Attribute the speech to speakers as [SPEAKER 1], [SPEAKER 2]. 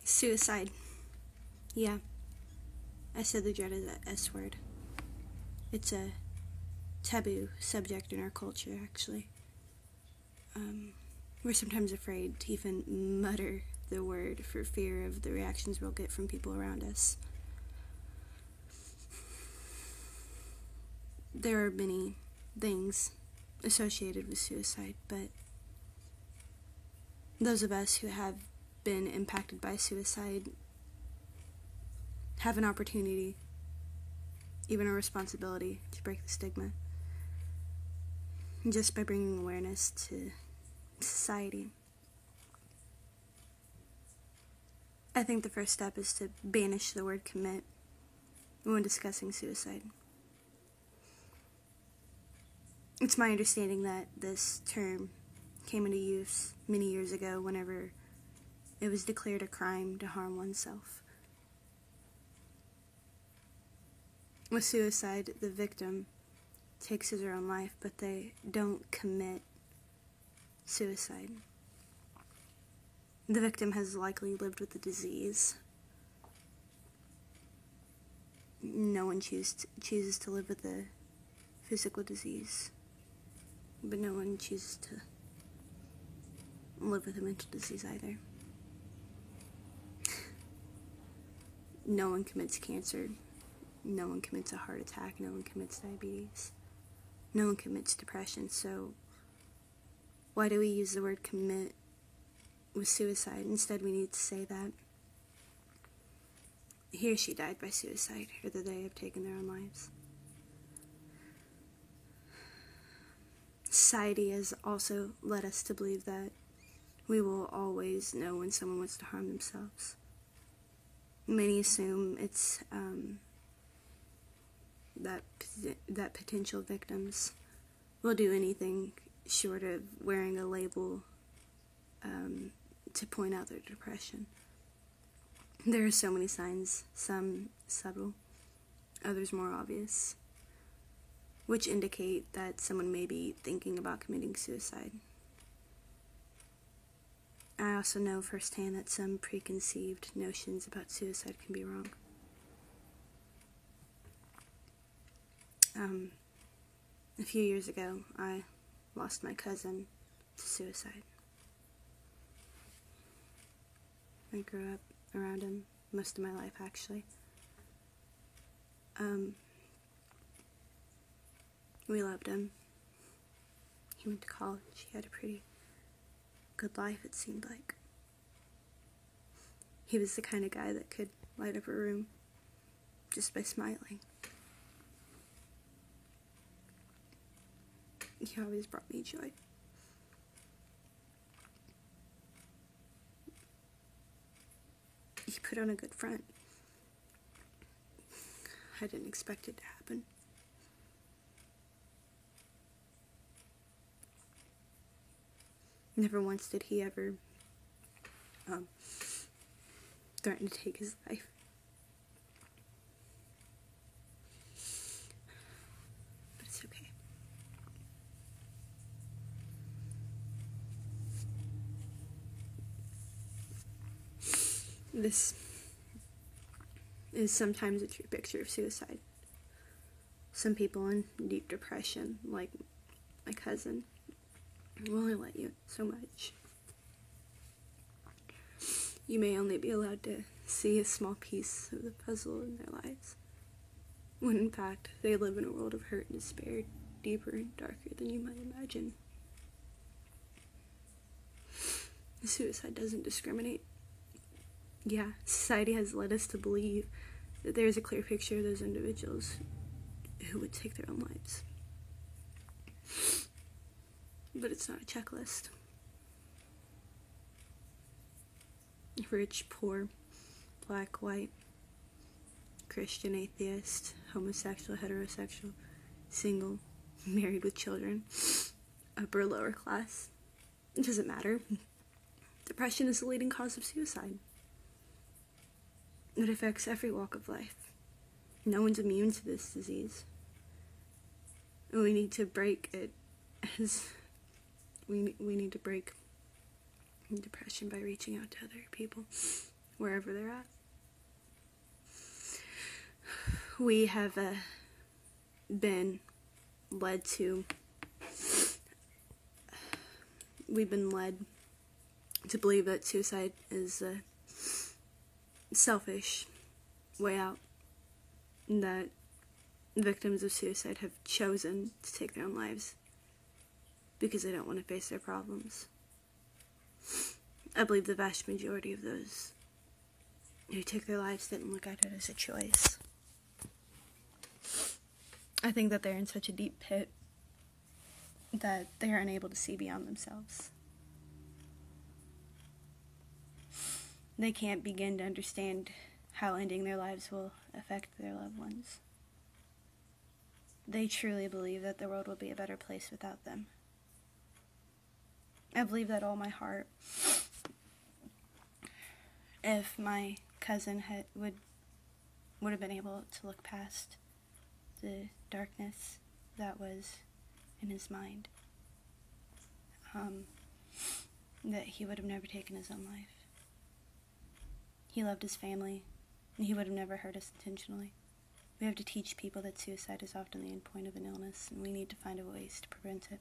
[SPEAKER 1] Suicide. Yeah, I said the dreaded S word. It's a taboo subject in our culture, actually. We're sometimes afraid to even mutter the word for fear of the reactions we'll get from people around us. There are many things associated with suicide, but those of us who have been impacted by suicide have an opportunity, even a responsibility, to break the stigma, just by bringing awareness to society. I think the first step is to banish the word commit when discussing suicide. It's my understanding that this term came into use many years ago whenever it was declared a crime to harm oneself. With suicide, the victim takes his or her own life, but they don't commit suicide. The victim has likely lived with the disease. No one chooses to live with the physical disease, but no one chooses to live with a mental disease either. No one commits cancer. No one commits a heart attack. No one commits diabetes. No one commits depression. So why do we use the word commit with suicide? Instead, we need to say that he or she died by suicide, or that they have taken their own lives. Society has also led us to believe that we will always know when someone wants to harm themselves. Many assume it's that potential victims will do anything short of wearing a label to point out their depression. There are so many signs, some subtle, others more obvious, which indicate that someone may be thinking about committing suicide. I also know firsthand that some preconceived notions about suicide can be wrong. A few years ago, I lost my cousin to suicide. I grew up around him most of my life, actually. We loved him. He went to college. He had a pretty good life, it seemed like. He was the kind of guy that could light up a room just by smiling. He always brought me joy. He put on a good front. I didn't expect it to happen. Never once did he ever threaten to take his life. But it's okay. This is sometimes a true picture of suicide. Some people in deep depression, like my cousin, will only let you so much. You may only be allowed to see a small piece of the puzzle in their lives, when in fact they live in a world of hurt and despair, deeper and darker than you might imagine. Suicide doesn't discriminate. Yeah, society has led us to believe that there is a clear picture of those individuals who would take their own lives. But it's not a checklist. Rich, poor, black, white, Christian, atheist, homosexual, heterosexual, single, married with children, upper or lower class. It doesn't matter. Depression is the leading cause of suicide. It affects every walk of life. No one's immune to this disease. We need to break it as we need to break depression by reaching out to other people wherever they're at. We have been led to believe that suicide is a selfish way out, and that victims of suicide have chosen to take their own lives because they don't want to face their problems. I believe the vast majority of those who took their lives didn't look at it as a choice. I think that they're in such a deep pit that they are unable to see beyond themselves. They can't begin to understand how ending their lives will affect their loved ones. They truly believe that the world will be a better place without them. I believe that all my heart. If my cousin would have been able to look past the darkness that was in his mind, that he would have never taken his own life. He loved his family, and he would have never hurt us intentionally. We have to teach people that suicide is often the end point of an illness, and we need to find ways to prevent it.